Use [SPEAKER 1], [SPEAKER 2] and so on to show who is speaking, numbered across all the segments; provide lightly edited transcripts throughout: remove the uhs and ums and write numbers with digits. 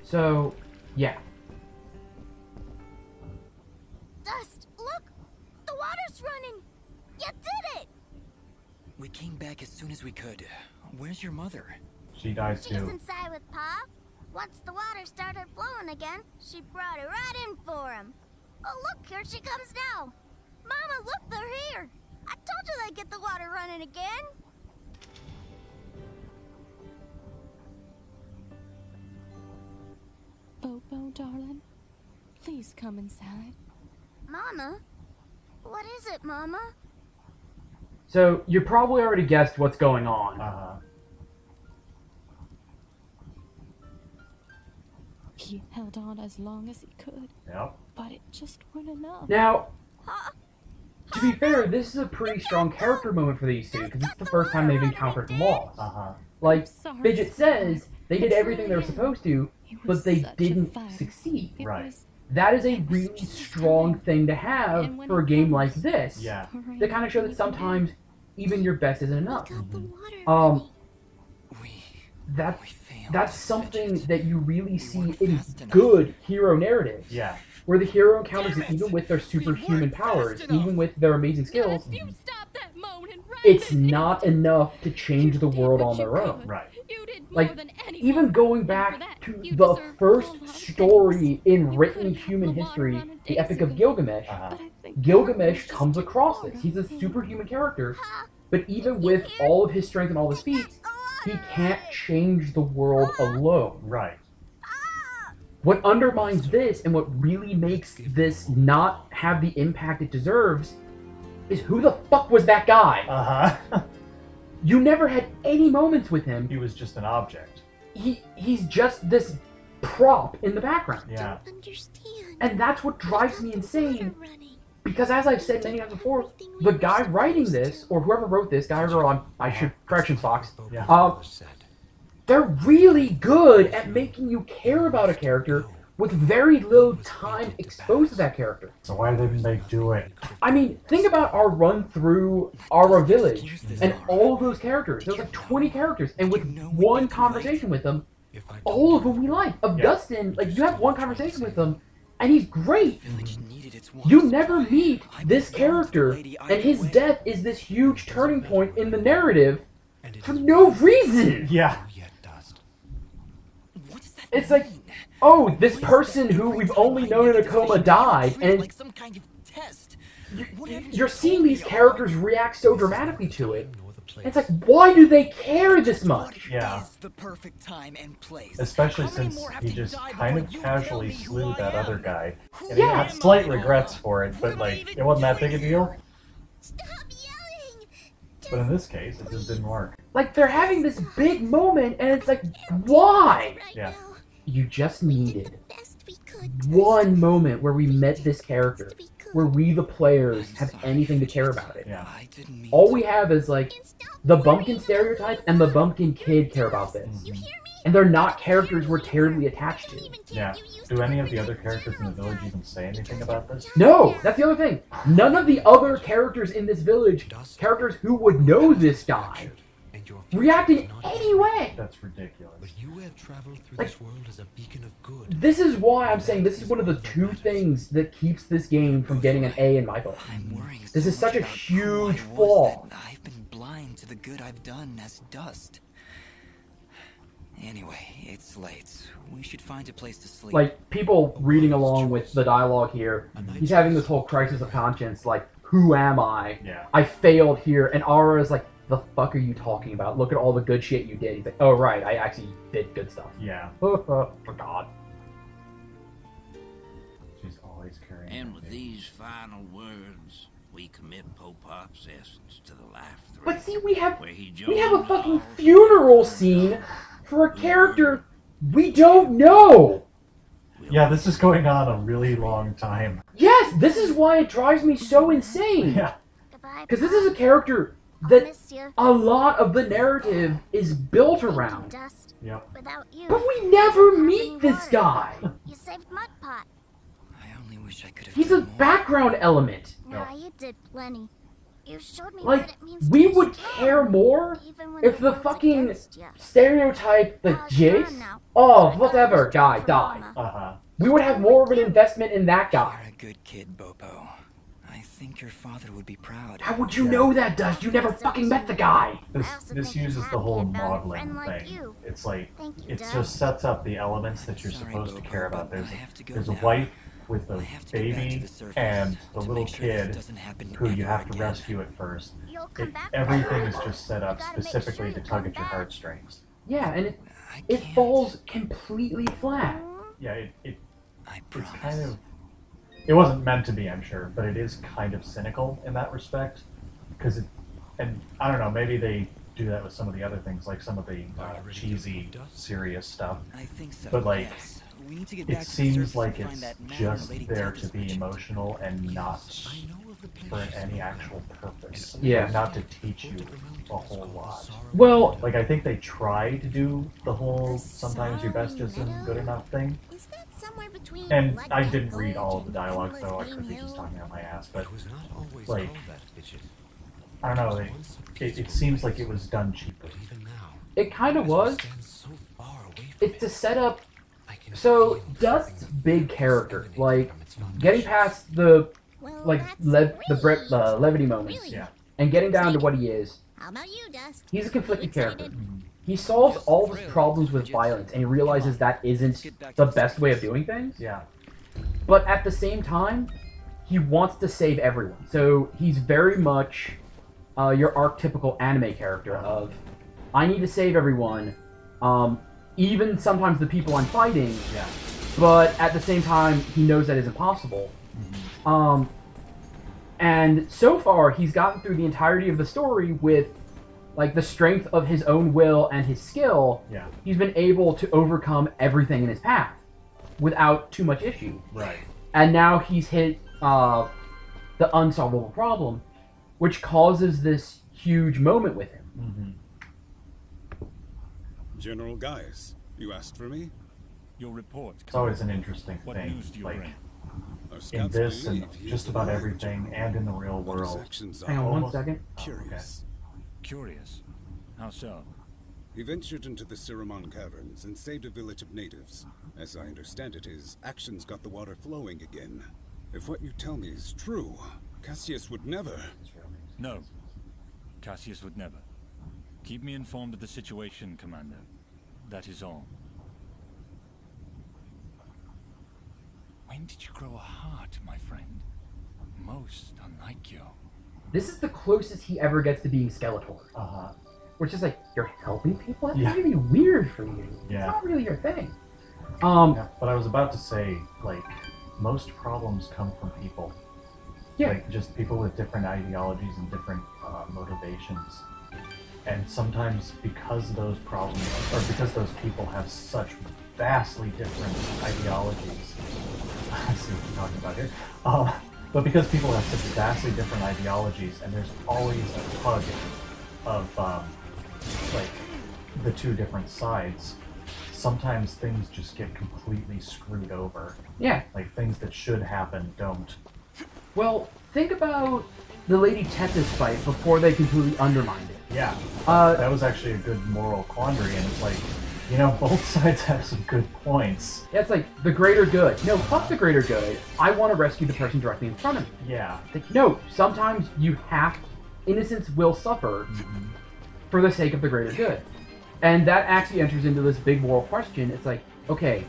[SPEAKER 1] So, yeah.
[SPEAKER 2] Dust, look! The water's running! You did it!
[SPEAKER 3] We came back as soon as we could. Where's your mother?
[SPEAKER 4] She dies
[SPEAKER 2] She's
[SPEAKER 4] too.
[SPEAKER 2] inside with Pa. Once the water started flowing again, she brought it right in for him. Oh, look, here she comes now. Mama, look, they're here. I told you they'd get the water running again.
[SPEAKER 5] Bobo, darling, please come inside.
[SPEAKER 2] Mama? What is it, Mama?
[SPEAKER 1] So, you probably already guessed what's going on.
[SPEAKER 5] He held on as long as he could.
[SPEAKER 4] Yep.
[SPEAKER 5] But it just wasn't enough.
[SPEAKER 1] Now, to be fair, this is a pretty strong character moment for these two, because it's the first time they've encountered loss. Like, Fidget says, they did everything they were supposed to, but they didn't succeed.
[SPEAKER 4] Right.
[SPEAKER 1] That is a really strong thing to have for a game like this.
[SPEAKER 4] Yeah.
[SPEAKER 1] To kind of show that sometimes even your best isn't enough. That's something that you really see in good hero narratives.
[SPEAKER 4] Yeah.
[SPEAKER 1] Where the hero encounters it even with their superhuman powers, even with their amazing skills. It's not enough to change the world on their own.
[SPEAKER 4] Right.
[SPEAKER 1] Like, even going back to the first story in written human history, the Epic of Gilgamesh, Gilgamesh comes across this. He's a superhuman character, but even with all of his strength and all his feats, he can't change the world alone.
[SPEAKER 4] Right.
[SPEAKER 1] What undermines this and what really makes this not have the impact it deserves is who the fuck was that guy? You never had any moments with him.
[SPEAKER 4] He was just an object.
[SPEAKER 1] He's just this prop in the background.
[SPEAKER 4] Yeah.
[SPEAKER 1] And that's what drives me insane. Because as I've said many times before, the guy writing this, or whoever wrote this, guy or girl, I should, corrections box, they're really good at making you care about a character with very little time exposed to that character.
[SPEAKER 4] So why didn't they do it?
[SPEAKER 1] I mean, think about our run through our village and all of those characters. There's like 20 characters, and with one conversation with them, all of them we like. Dustin, like, you have one conversation with him, and he's great. You never meet this character, and his death is this huge turning point in the narrative for no reason.
[SPEAKER 4] Yeah.
[SPEAKER 1] It's like, oh, this person who we've only known in a coma died, and you're seeing these characters react so dramatically to it. It's like, why do they care this much?
[SPEAKER 4] Yeah.
[SPEAKER 3] The perfect time and place.
[SPEAKER 4] Especially since he just kind of casually slew that other guy. And he had slight regrets for it, but like, it wasn't that big a deal.
[SPEAKER 2] Stop yelling!
[SPEAKER 4] But in this case, it just didn't work.
[SPEAKER 1] Like, they're having this big moment, and it's like, why?
[SPEAKER 4] Yeah.
[SPEAKER 1] You just needed one moment where we met this character, where we, the players, have anything to care about it.
[SPEAKER 4] Yeah.
[SPEAKER 1] All we have is, like, the bumpkin stereotype and the bumpkin kid care about this. And they're not characters we're terribly attached to.
[SPEAKER 4] Yeah. Do any of the other characters in the village even say anything about this?
[SPEAKER 1] No! That's the other thing. None of the other characters in this village, characters who would know this guy, react in any way.
[SPEAKER 4] That's ridiculous.
[SPEAKER 1] Like, this is why I'm saying this is one of the two things that keeps this game from getting an A in my book. This is such a huge flaw.
[SPEAKER 3] I've been blind to the good I've done as dust. Anyway, it's late. We should find a place to sleep.
[SPEAKER 1] Like, people reading along with the dialogue here, he's having this whole crisis of conscience, like, who am I?
[SPEAKER 4] Yeah.
[SPEAKER 1] I failed here. And Aura is like, the fuck are you talking about? Look at all the good shit you did. He's like, oh right, I actually did good stuff.
[SPEAKER 4] Yeah.
[SPEAKER 1] For God.
[SPEAKER 4] She's always carrying.
[SPEAKER 6] And with these final words, we commit Popop's essence to the life thread.
[SPEAKER 1] But see, we have
[SPEAKER 6] joins
[SPEAKER 1] a fucking
[SPEAKER 6] all
[SPEAKER 1] funeral scene for a character we don't know.
[SPEAKER 4] Yeah, this is going on a really long time.
[SPEAKER 1] Yes, this is why it drives me so insane.
[SPEAKER 4] Yeah.
[SPEAKER 1] Because this is a character that a lot of the narrative is built around.
[SPEAKER 4] Yep.
[SPEAKER 2] Without you,
[SPEAKER 1] But we never meet this guy.
[SPEAKER 2] you saved Mudpot.
[SPEAKER 3] I only wish I could have
[SPEAKER 1] He's a
[SPEAKER 3] done more.
[SPEAKER 1] background element.
[SPEAKER 2] Nah, you did plenty. You showed me
[SPEAKER 1] Like,
[SPEAKER 2] what it means to
[SPEAKER 1] we
[SPEAKER 2] be
[SPEAKER 1] would
[SPEAKER 2] strong,
[SPEAKER 1] care more
[SPEAKER 2] even when
[SPEAKER 1] if the
[SPEAKER 2] world's
[SPEAKER 1] fucking
[SPEAKER 2] against ya.
[SPEAKER 1] stereotype, the
[SPEAKER 2] Oh, it's gone
[SPEAKER 1] Jace,
[SPEAKER 2] now.
[SPEAKER 1] oh,
[SPEAKER 2] I thought it
[SPEAKER 1] whatever,
[SPEAKER 2] was
[SPEAKER 1] guy
[SPEAKER 2] for
[SPEAKER 1] died.
[SPEAKER 2] Mama.
[SPEAKER 4] Uh-huh.
[SPEAKER 1] We would have more of an investment in that guy.
[SPEAKER 3] You're a good kid, Bopo. I think your father would be proud.
[SPEAKER 1] How would you
[SPEAKER 4] Yeah.
[SPEAKER 1] know that, Dust? You never fucking met the guy.
[SPEAKER 2] I
[SPEAKER 4] This
[SPEAKER 2] also
[SPEAKER 4] this
[SPEAKER 2] think
[SPEAKER 4] uses
[SPEAKER 2] he's
[SPEAKER 4] the whole
[SPEAKER 2] happy about a
[SPEAKER 4] modeling
[SPEAKER 2] friend like
[SPEAKER 4] thing.
[SPEAKER 2] you.
[SPEAKER 4] It's like
[SPEAKER 2] Thank you,
[SPEAKER 4] it
[SPEAKER 2] Dad.
[SPEAKER 4] just sets up the elements that you're
[SPEAKER 3] Sorry,
[SPEAKER 4] supposed to
[SPEAKER 3] Bopo,
[SPEAKER 4] care about.
[SPEAKER 3] but I have to go
[SPEAKER 4] There's a
[SPEAKER 3] now.
[SPEAKER 4] wife with
[SPEAKER 3] I
[SPEAKER 4] a
[SPEAKER 3] have to get back to
[SPEAKER 4] baby
[SPEAKER 3] the surface
[SPEAKER 4] and the
[SPEAKER 3] to
[SPEAKER 4] little
[SPEAKER 3] make sure this
[SPEAKER 4] kid
[SPEAKER 3] doesn't happen
[SPEAKER 4] who you
[SPEAKER 3] ever
[SPEAKER 4] have to
[SPEAKER 3] again.
[SPEAKER 4] rescue at first.
[SPEAKER 2] You'll come back.
[SPEAKER 4] Everything is just set up
[SPEAKER 2] You gotta make
[SPEAKER 4] specifically
[SPEAKER 2] sure
[SPEAKER 4] to
[SPEAKER 2] you
[SPEAKER 4] tug
[SPEAKER 2] come
[SPEAKER 4] at your
[SPEAKER 2] back.
[SPEAKER 4] heartstrings.
[SPEAKER 1] Yeah, and
[SPEAKER 3] I
[SPEAKER 1] it
[SPEAKER 3] can't.
[SPEAKER 1] falls completely flat.
[SPEAKER 4] Yeah,
[SPEAKER 3] I
[SPEAKER 4] it's
[SPEAKER 3] promise.
[SPEAKER 4] kind of. It wasn't meant to be, I'm sure, but it is kind of cynical in that respect, because and I don't know, maybe they do that with some of the other things, like some of the cheesy, serious stuff.
[SPEAKER 3] I think so.
[SPEAKER 4] But, like,
[SPEAKER 3] yes. We need to get back
[SPEAKER 4] It
[SPEAKER 3] to the
[SPEAKER 4] seems
[SPEAKER 3] surface
[SPEAKER 4] like
[SPEAKER 3] and find
[SPEAKER 4] it's
[SPEAKER 3] that man
[SPEAKER 4] just
[SPEAKER 3] Lady
[SPEAKER 4] there
[SPEAKER 3] Tempest
[SPEAKER 4] to be
[SPEAKER 3] mentioned.
[SPEAKER 4] emotional and not for any actual purpose.
[SPEAKER 1] Yeah.
[SPEAKER 4] Not to teach you a whole lot.
[SPEAKER 1] Well,
[SPEAKER 4] Like, I think they try to do the whole sometimes your best isn't good enough thing.
[SPEAKER 2] Is that somewhere between
[SPEAKER 4] And
[SPEAKER 2] Blood
[SPEAKER 4] I
[SPEAKER 2] Red
[SPEAKER 4] didn't read
[SPEAKER 2] Gorge
[SPEAKER 4] all of the
[SPEAKER 2] and
[SPEAKER 4] dialogue, so I
[SPEAKER 2] Endless
[SPEAKER 4] could be
[SPEAKER 2] Green
[SPEAKER 4] just
[SPEAKER 2] Hill?
[SPEAKER 4] talking out my ass, but
[SPEAKER 6] It was not always
[SPEAKER 4] like,
[SPEAKER 6] called that, Bridget.
[SPEAKER 4] I don't know, it seems like it was done cheaply.
[SPEAKER 6] But even now,
[SPEAKER 1] it kind of
[SPEAKER 6] as we
[SPEAKER 1] was.
[SPEAKER 6] stand so far away from
[SPEAKER 1] It's to
[SPEAKER 6] it,
[SPEAKER 1] set up.
[SPEAKER 6] I can
[SPEAKER 1] So,
[SPEAKER 6] feel
[SPEAKER 1] Dust's
[SPEAKER 6] something
[SPEAKER 1] big character,
[SPEAKER 6] emanating
[SPEAKER 1] like,
[SPEAKER 6] from its
[SPEAKER 1] getting
[SPEAKER 6] foundations.
[SPEAKER 1] past the,
[SPEAKER 2] Well,
[SPEAKER 1] like,
[SPEAKER 2] that's great.
[SPEAKER 1] the levity moments,
[SPEAKER 2] Really?
[SPEAKER 4] Yeah.
[SPEAKER 1] and getting down to what he is,
[SPEAKER 2] How about you, Dust?
[SPEAKER 1] he's a conflicted
[SPEAKER 2] You
[SPEAKER 1] character.
[SPEAKER 2] excited?
[SPEAKER 1] He solves all of his problems with violence, and he realizes that isn't the best way of doing things.
[SPEAKER 4] Yeah.
[SPEAKER 1] But at the same time, he wants to save everyone. So he's very much your archetypical anime character of, I need to save everyone, even sometimes the people I'm fighting,
[SPEAKER 4] Yeah.
[SPEAKER 1] but at the same time, he knows that is impossible. And so far, he's gotten through the entirety of the story with, like, the strength of his own will and his skill.
[SPEAKER 4] Yeah.
[SPEAKER 1] He's been able to overcome everything in his path without too much issue.
[SPEAKER 4] Right.
[SPEAKER 1] And now he's hit the unsolvable problem, which causes this huge moment with him.
[SPEAKER 4] Mm-hmm.
[SPEAKER 7] General Gaius, you asked for me?
[SPEAKER 8] Your report.
[SPEAKER 4] It's always an interesting
[SPEAKER 8] What
[SPEAKER 4] thing.
[SPEAKER 8] news do you
[SPEAKER 4] Like,
[SPEAKER 8] bring?
[SPEAKER 7] Our
[SPEAKER 4] in
[SPEAKER 7] scouts
[SPEAKER 4] this and
[SPEAKER 7] believe he
[SPEAKER 4] just
[SPEAKER 7] is
[SPEAKER 4] about
[SPEAKER 7] alive,
[SPEAKER 4] everything,
[SPEAKER 7] General.
[SPEAKER 4] and in the real
[SPEAKER 7] But his
[SPEAKER 4] world.
[SPEAKER 7] actions
[SPEAKER 1] Hang on
[SPEAKER 7] are
[SPEAKER 1] one
[SPEAKER 4] Almost-
[SPEAKER 1] second.
[SPEAKER 7] curious.
[SPEAKER 8] Curious. How so?
[SPEAKER 7] He ventured into the Siramon caverns and saved a village of natives. As I understand it, his actions got the water flowing again. If what you tell me is true, Cassius would never.
[SPEAKER 8] No. Cassius would never. Keep me informed of the situation, Commander. That is all. When did you grow a heart, my friend? Most unlike you.
[SPEAKER 1] This is the closest he ever gets to being Skeletor.
[SPEAKER 4] Uh-huh.
[SPEAKER 1] Which is like, you're helping people? That's
[SPEAKER 4] Yeah.
[SPEAKER 1] really weird for you.
[SPEAKER 4] Yeah.
[SPEAKER 1] It's not really your thing.
[SPEAKER 4] Yeah, but I was about to say, like, most problems come from people.
[SPEAKER 1] Yeah.
[SPEAKER 4] Like, just people with different ideologies and different motivations. And sometimes because those problems, or because those people have such vastly different ideologies, I see what you're talking about here, but because people have such vastly different ideologies, and there's always a tug of, like, the two different sides, sometimes things just get completely screwed over.
[SPEAKER 1] Yeah.
[SPEAKER 4] Like, things that should happen don't.
[SPEAKER 1] Well, think about the Lady Tempest fight before they completely undermined it.
[SPEAKER 4] Yeah.
[SPEAKER 1] Uh,
[SPEAKER 4] That was actually a good moral quandary, and it's like, you know, both sides have some good points.
[SPEAKER 1] Yeah, it's like, the greater good. No, fuck the greater good. I want to rescue the person directly in front of me.
[SPEAKER 4] Yeah.
[SPEAKER 1] Like, no, sometimes you have... Innocence will suffer for the sake of the greater good. And that actually enters into this big moral question. It's like, okay,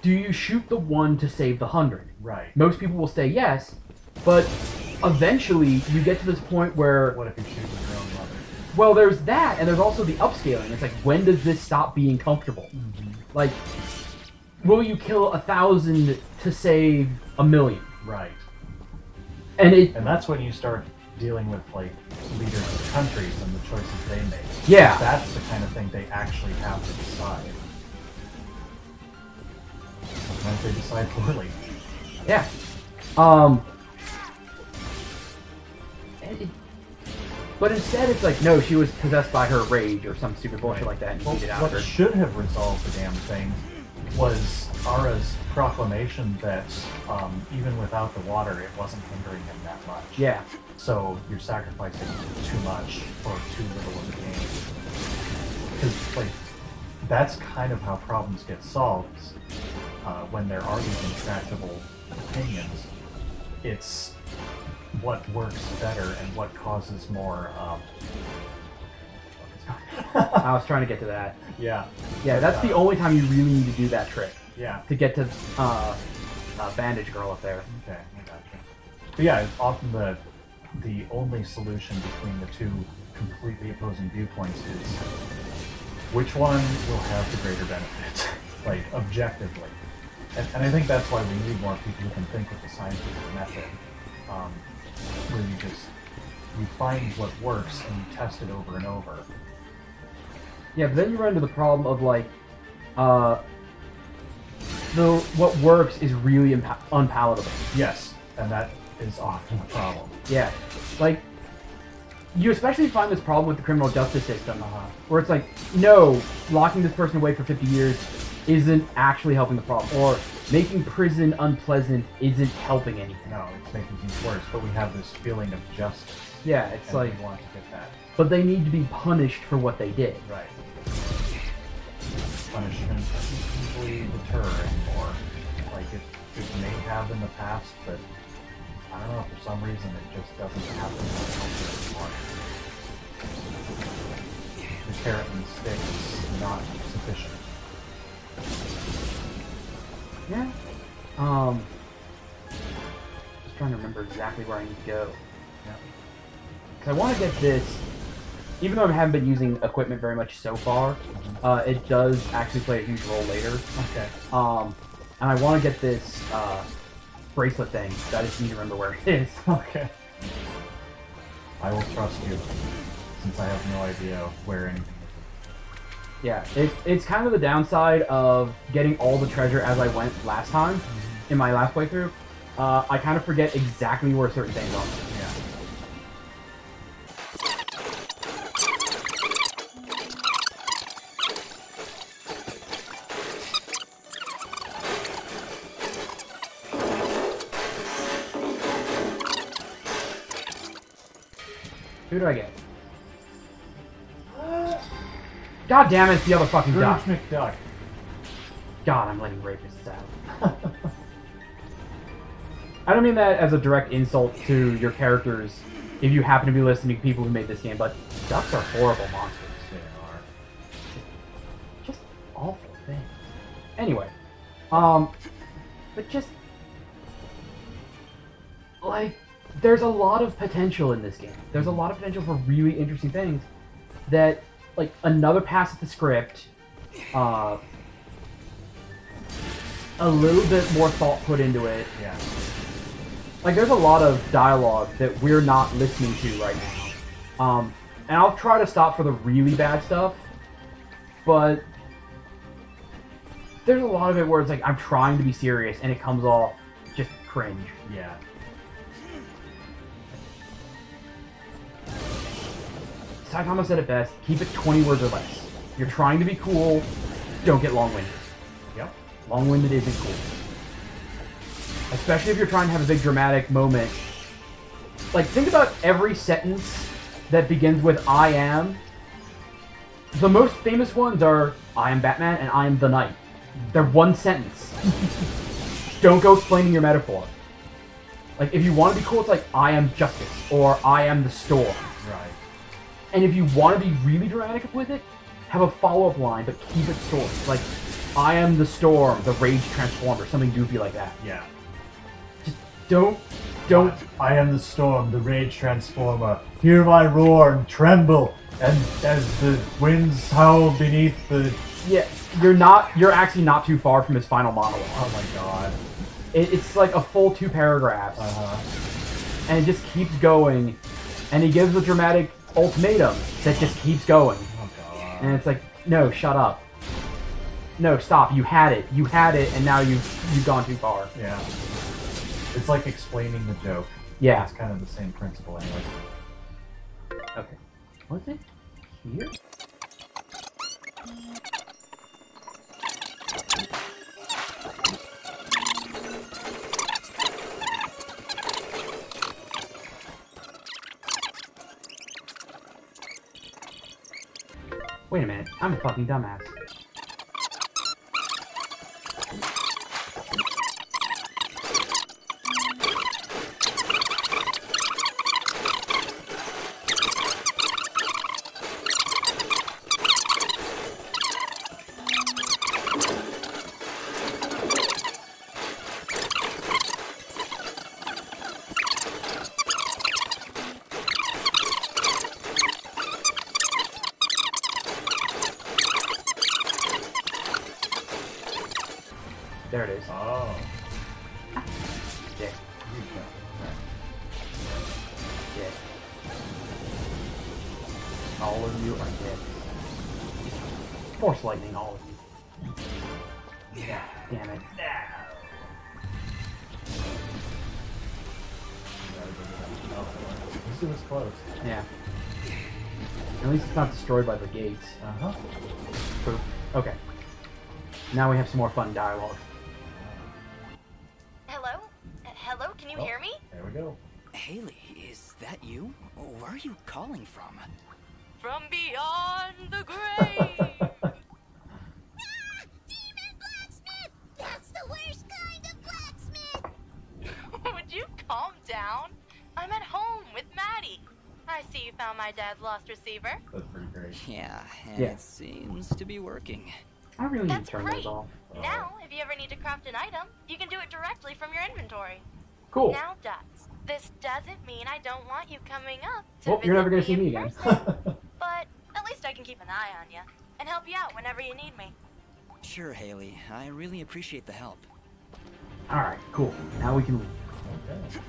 [SPEAKER 1] do you shoot the one to save the 100?
[SPEAKER 4] Right.
[SPEAKER 1] Most people will say yes, but eventually you get to this point where...
[SPEAKER 4] What if you shoot your own mother?
[SPEAKER 1] Well, there's that, and there's also the upscaling. It's like, when does this stop being comfortable? Like, will you kill 1,000 to save 1,000,000?
[SPEAKER 4] Right.
[SPEAKER 1] And it...
[SPEAKER 4] And that's when you start dealing with, like, leaders of countries and the choices they make.
[SPEAKER 1] Yeah.
[SPEAKER 4] That's the kind of thing they actually have to decide. Sometimes they decide poorly.
[SPEAKER 1] Yeah. But instead it's like, no, she was possessed by her rage or some stupid bullshit like that and
[SPEAKER 4] Well,
[SPEAKER 1] beat it out
[SPEAKER 4] what
[SPEAKER 1] her.
[SPEAKER 4] should have resolved the damn thing was Ara's proclamation that even without the water, it wasn't hindering him that much.
[SPEAKER 1] Yeah.
[SPEAKER 4] So you're sacrificing too much for too little of the game. Because, like, that's kind of how problems get solved when there are these intractable opinions. It's what works better and what causes more.
[SPEAKER 1] I was trying to get to that.
[SPEAKER 4] Yeah.
[SPEAKER 1] Yeah, that's the only time you really need to do that trick.
[SPEAKER 4] Yeah.
[SPEAKER 1] To get to Bandage Girl up there.
[SPEAKER 4] Okay, I gotcha. But yeah, it's often the only solution between the two completely opposing viewpoints is which one will have the greater benefit, like objectively. And I think that's why we need more people who can think with the scientific method, where you find what works and you test it over and over.
[SPEAKER 1] Yeah, but then you run into the problem of like, what works is really unpalatable.
[SPEAKER 4] Yes, and that is often the problem.
[SPEAKER 1] Yeah, like, you especially find this problem with the criminal justice system, where it's like, no, locking this person away for 50 years isn't actually helping the problem, or making prison unpleasant isn't helping anything.
[SPEAKER 4] No, it's making things worse, but we have this feeling of justice.
[SPEAKER 1] Yeah, it's
[SPEAKER 4] and
[SPEAKER 1] like,
[SPEAKER 4] we want to get that.
[SPEAKER 1] but they need to be punished for what they did.
[SPEAKER 4] Right. Punishment doesn't usually deter anymore. Like, it may have in the past, but I don't know, for some reason it just doesn't happen anymore. The carrot and stick is not sufficient.
[SPEAKER 1] Yeah. Just trying to remember exactly where I need to go.
[SPEAKER 4] Yeah.
[SPEAKER 1] Because I want to get this, even though I haven't been using equipment very much so far, it does actually play a huge role later.
[SPEAKER 4] Okay.
[SPEAKER 1] And I want to get this bracelet thing, so I just need to remember where it is.
[SPEAKER 4] Okay. I will trust you, since I have no idea where anything is.
[SPEAKER 1] Yeah, it's kind of the downside of getting all the treasure as I went last time, in my last playthrough. I kind of forget exactly where certain things are.
[SPEAKER 4] Yeah.
[SPEAKER 1] Who do I get? God damn it, it's the other fucking duck.
[SPEAKER 4] Scrooge McDuck.
[SPEAKER 1] God, I'm letting rapists out. I don't mean that as a direct insult to your characters if you happen to be listening to people who made this game, but ducks are horrible monsters.
[SPEAKER 4] They are.
[SPEAKER 1] Just awful things. Anyway, but just, like, there's a lot of potential in this game. There's a lot of potential for really interesting things that, like, another pass at the script, a little bit more thought put into it.
[SPEAKER 4] Yeah.
[SPEAKER 1] Like, there's a lot of dialogue that we're not listening to right now. And I'll try to stop for the really bad stuff, but there's a lot of it where it's like, I'm trying to be serious, and it comes off just cringe.
[SPEAKER 4] Yeah.
[SPEAKER 1] Saitama said it best, keep it 20 words or less. You're trying to be cool, don't get long-winded.
[SPEAKER 4] Yep.
[SPEAKER 1] Long-winded isn't cool. Especially if you're trying to have a big dramatic moment. Like, think about every sentence that begins with I am. The most famous ones are I am Batman and I am the Knight. They're one sentence. Don't go explaining your metaphor. Like, if you want to be cool, it's like I am Justice or I am the Storm.
[SPEAKER 4] Right.
[SPEAKER 1] And if you want to be really dramatic with it, have a follow-up line, but keep it short. Like, I am the Storm, the Rage Transformer, something goofy like that.
[SPEAKER 4] Yeah.
[SPEAKER 1] Just don't.
[SPEAKER 4] I am the Storm, the Rage Transformer. Hear my roar and tremble, and as the winds howl beneath the...
[SPEAKER 1] Yeah, you're actually not too far from his final monologue.
[SPEAKER 4] Oh my god.
[SPEAKER 1] It's like a full 2 paragraphs. And it just keeps going, and he gives a dramatic ultimatum that just keeps going.
[SPEAKER 4] Oh god.
[SPEAKER 1] And it's like, no, shut up. No, stop. You had it, and now you've gone too far.
[SPEAKER 4] Yeah. It's like explaining the joke.
[SPEAKER 1] Yeah.
[SPEAKER 4] It's kind of the same principle anyway.
[SPEAKER 1] Okay. What's it? Here? Wait a minute, I'm a fucking dumbass. There it is.
[SPEAKER 4] Oh.
[SPEAKER 1] Yeah. Yeah. All of you are dead. Force lightning, all of you. Yeah. Damn it.
[SPEAKER 4] This was close.
[SPEAKER 1] Yeah. At least it's not destroyed by the gates.
[SPEAKER 4] Uh-huh.
[SPEAKER 1] Boop. Okay. Now we have some more fun dialogue.
[SPEAKER 9] Hello? Hello, can you hear me?
[SPEAKER 4] There we go.
[SPEAKER 3] Haley, is that you? Where are you calling from?
[SPEAKER 9] From beyond the grave!
[SPEAKER 2] Demon blacksmith! That's the worst kind of blacksmith!
[SPEAKER 9] Would you calm down? I'm at home with Maddie. I see you found my dad's lost receiver.
[SPEAKER 4] That's pretty great.
[SPEAKER 3] Yeah, and
[SPEAKER 1] Yeah.
[SPEAKER 3] it seems to be working.
[SPEAKER 1] I really need
[SPEAKER 9] That's
[SPEAKER 1] to turn
[SPEAKER 9] great.
[SPEAKER 1] those off.
[SPEAKER 9] Now, if you ever need to craft an item, you can do it directly from your inventory.
[SPEAKER 1] Cool.
[SPEAKER 9] Now, Dots, this doesn't mean I don't want you coming up to
[SPEAKER 1] Well, you're never gonna
[SPEAKER 9] visit
[SPEAKER 1] see me
[SPEAKER 9] in
[SPEAKER 1] again.
[SPEAKER 9] person, but at least I can keep an eye on you and help you out whenever you need me.
[SPEAKER 3] Sure, Haley. I really appreciate the help.
[SPEAKER 1] Alright, cool. Now we can leave.
[SPEAKER 4] Okay.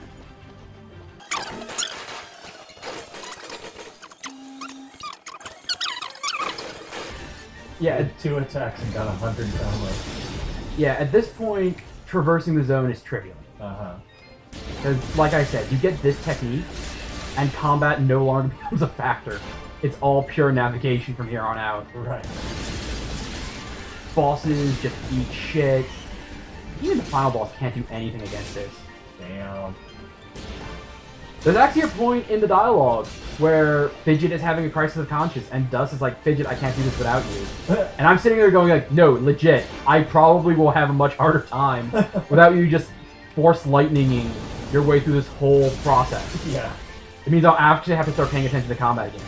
[SPEAKER 1] Yeah,
[SPEAKER 4] Did 2 attacks and got 100 downloads.
[SPEAKER 1] yeah, at this point, traversing the zone is trivial.
[SPEAKER 4] Uh-huh.
[SPEAKER 1] Because, like I said, you get this technique, and combat no longer becomes a factor. It's all pure navigation from here on out.
[SPEAKER 4] Right.
[SPEAKER 1] Bosses just eat shit. Even the final boss can't do anything against this.
[SPEAKER 4] Damn.
[SPEAKER 1] There's actually a point in the dialogue where Fidget is having a crisis of conscience, and Dust is like, Fidget, I can't do this without you. And I'm sitting there going like, no, legit, I probably will have a much harder time without you just force lightninging your way through this whole process.
[SPEAKER 4] Yeah.
[SPEAKER 1] It means I'll actually have to start paying attention to combat again.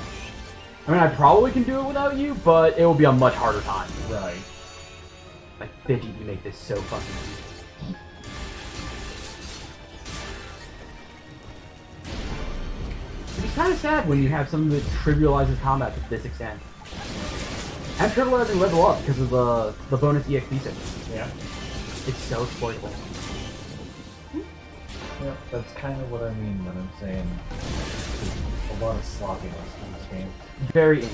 [SPEAKER 1] I mean, I probably can do it without you, but it will be a much harder time.
[SPEAKER 4] Right.
[SPEAKER 1] Like, Fidget, you make this so fucking easy. It's kind of sad when you have something that trivializes combat to this extent. And trivializing level up because of the bonus EXP system.
[SPEAKER 4] Yeah.
[SPEAKER 1] It's so exploitable.
[SPEAKER 4] Yeah, that's kind of what I mean when I'm saying there's a lot of sloppiness in this game.
[SPEAKER 1] Very easy.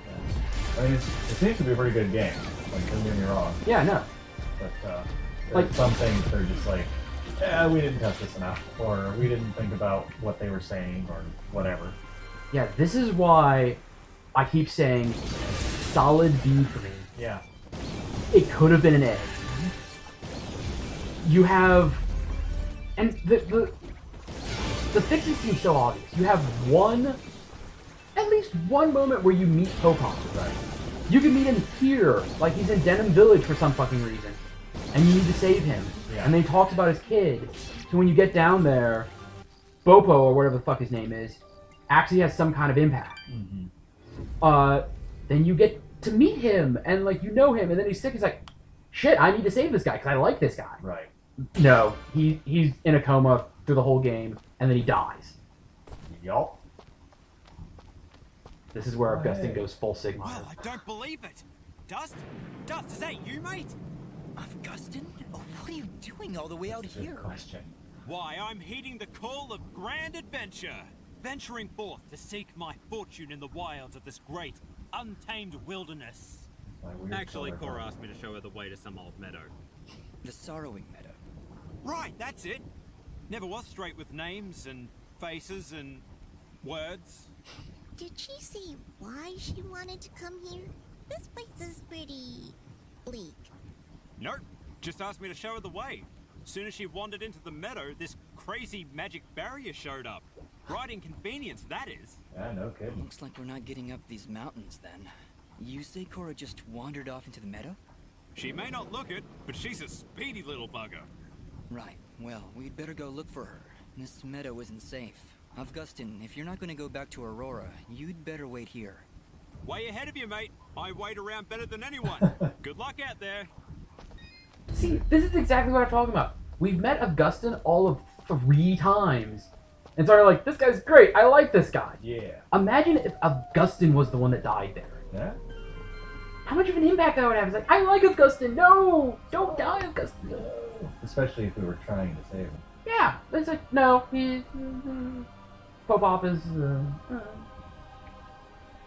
[SPEAKER 4] Yeah. I mean, it seems to be a pretty good game. Like, don't get me wrong.
[SPEAKER 1] Yeah, no.
[SPEAKER 4] But
[SPEAKER 1] Like-
[SPEAKER 4] some things they're just like, yeah, we didn't test this enough, or we didn't think about what they were saying, or whatever.
[SPEAKER 1] Yeah, this is why I keep saying solid B for me.
[SPEAKER 4] Yeah.
[SPEAKER 1] It could have been an A. You have, and the fixes seem so obvious. You have at least one moment where you meet Popon.
[SPEAKER 4] Right.
[SPEAKER 1] You can meet him here, like he's in Denim Village for some fucking reason, and you need to save him.
[SPEAKER 4] Yeah.
[SPEAKER 1] And then he talks about his kid. So when you get down there, Bopo, or whatever the fuck his name is, actually has some kind of impact.
[SPEAKER 4] Mm-hmm.
[SPEAKER 1] Then you get to meet him, and like you know him, and then he's sick. He's like, shit, I need to save this guy because I like this guy.
[SPEAKER 4] Right.
[SPEAKER 1] No, he's in a coma through the whole game, and then he dies.
[SPEAKER 4] Yup.
[SPEAKER 1] This is where Augustine
[SPEAKER 4] Hey.
[SPEAKER 1] goes full Sigma.
[SPEAKER 10] Well, I don't believe it. Dust, is that you, mate?
[SPEAKER 3] Augustine? Oh, what are you doing all the way out
[SPEAKER 4] Good
[SPEAKER 3] here?
[SPEAKER 4] question.
[SPEAKER 10] Why, I'm heeding the call of grand adventure, venturing forth to seek my fortune in the wilds of this great, untamed wilderness.
[SPEAKER 4] My weird
[SPEAKER 10] Actually,
[SPEAKER 4] color
[SPEAKER 10] Cora
[SPEAKER 4] code.
[SPEAKER 10] asked me to show her the way to some old meadow.
[SPEAKER 3] The Sorrowing Meadow.
[SPEAKER 10] Right, that's it. Never was straight with names and faces and words.
[SPEAKER 2] Did she say why she wanted to come here? This place is pretty bleak.
[SPEAKER 10] Nope, just asked me to show her the way. Soon as she wandered into the meadow, this crazy magic barrier showed up. Right inconvenience, that is.
[SPEAKER 4] Yeah, no kidding.
[SPEAKER 3] Looks like we're not getting up these mountains then. You say Cora just wandered off into the meadow?
[SPEAKER 10] She may not look it, but she's a speedy little bugger.
[SPEAKER 3] Right. Well, we'd better go look for her. This meadow isn't safe. Augustin, if you're not going to go back to Aurora, you'd better wait here.
[SPEAKER 10] Way ahead of you, mate. I wait around better than anyone. Good luck out there.
[SPEAKER 1] See, this is exactly what I'm talking about. We've met Augustin all of 3 times. And so we're like, this guy's great. I like this guy.
[SPEAKER 4] Yeah.
[SPEAKER 1] Imagine if Augustin was the one that died there.
[SPEAKER 4] Yeah.
[SPEAKER 1] How much of an impact that would have? It's like, I like Augustin. No! Don't die, Augustin. No.
[SPEAKER 4] Especially if we were trying to save him.
[SPEAKER 1] Yeah. It's like, no. Pop is...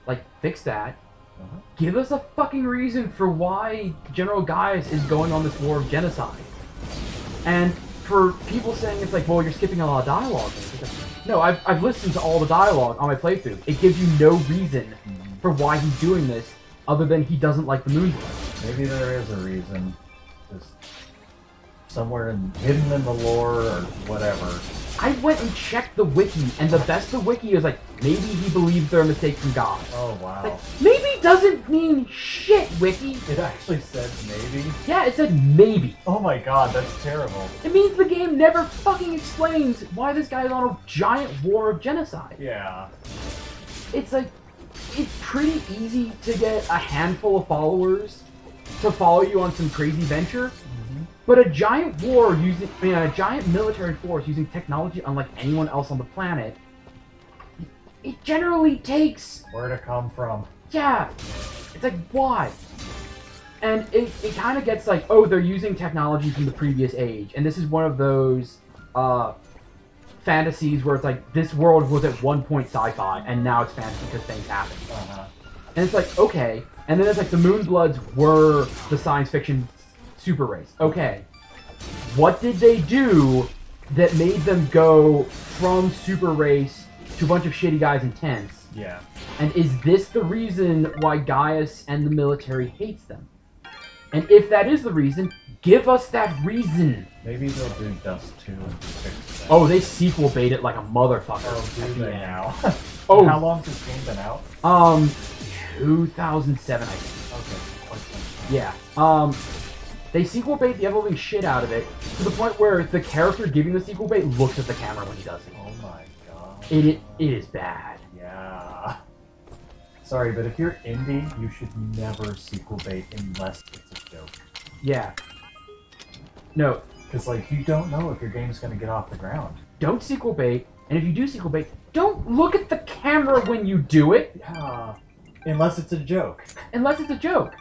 [SPEAKER 1] like, fix that. Give us a fucking reason for why General Gaius is going on this war of genocide. And for people saying it's like, well, you're skipping a lot of dialogue. No, I've listened to all the dialogue on my playthrough. It gives you no reason for why he's doing this other than he doesn't like the Moonblood.
[SPEAKER 4] Maybe there is a reason. Just somewhere hidden in the lore or whatever.
[SPEAKER 1] I went and checked the wiki, and the best of the wiki is like, maybe he believes they're a mistake from God.
[SPEAKER 4] Oh, wow.
[SPEAKER 1] Like, maybe doesn't mean shit, wiki.
[SPEAKER 4] It actually said maybe?
[SPEAKER 1] Yeah, it said maybe.
[SPEAKER 4] Oh my god, that's terrible.
[SPEAKER 1] It means the game never fucking explains why this guy is on a giant war of genocide.
[SPEAKER 4] Yeah.
[SPEAKER 1] It's like, it's pretty easy to get a handful of followers to follow you on some crazy venture. But a giant war using, a giant military force using technology unlike anyone else on the planet, it generally takes...
[SPEAKER 4] Where to come from?
[SPEAKER 1] Yeah. It's like, why? And it kind of gets like, oh, they're using technology from the previous age. And this is one of those fantasies where it's like, this world was at one point sci-fi, and now it's fantasy because things happen. And it's like, okay. And then it's like, the Moonbloods were the science fiction super race. Okay. What did they do that made them go from super race to a bunch of shitty guys in tents?
[SPEAKER 4] Yeah.
[SPEAKER 1] And is this the reason why Gaius and the military hates them? And if that is the reason, give us that reason.
[SPEAKER 4] Maybe they'll do Dust 2 and fix that.
[SPEAKER 1] Oh, they sequel bait it like a motherfucker.
[SPEAKER 4] Oh, do they now?
[SPEAKER 1] Oh.
[SPEAKER 4] How long has this game been out?
[SPEAKER 1] 2007, I think.
[SPEAKER 4] Okay, quite some time.
[SPEAKER 1] Yeah. They sequel bait the ever-living shit out of it, to the point where the character giving the sequel bait looks at the camera when he does it.
[SPEAKER 4] Oh my god.
[SPEAKER 1] It is bad.
[SPEAKER 4] Yeah. Sorry, but if you're indie, you should never sequel bait unless it's a joke.
[SPEAKER 1] Yeah. No.
[SPEAKER 4] Because, like, you don't know if your game's going to get off the ground.
[SPEAKER 1] Don't sequel bait, and if you do sequel bait, don't look at the camera when you do it.
[SPEAKER 4] Yeah. Unless it's a joke.
[SPEAKER 1] Unless it's a joke.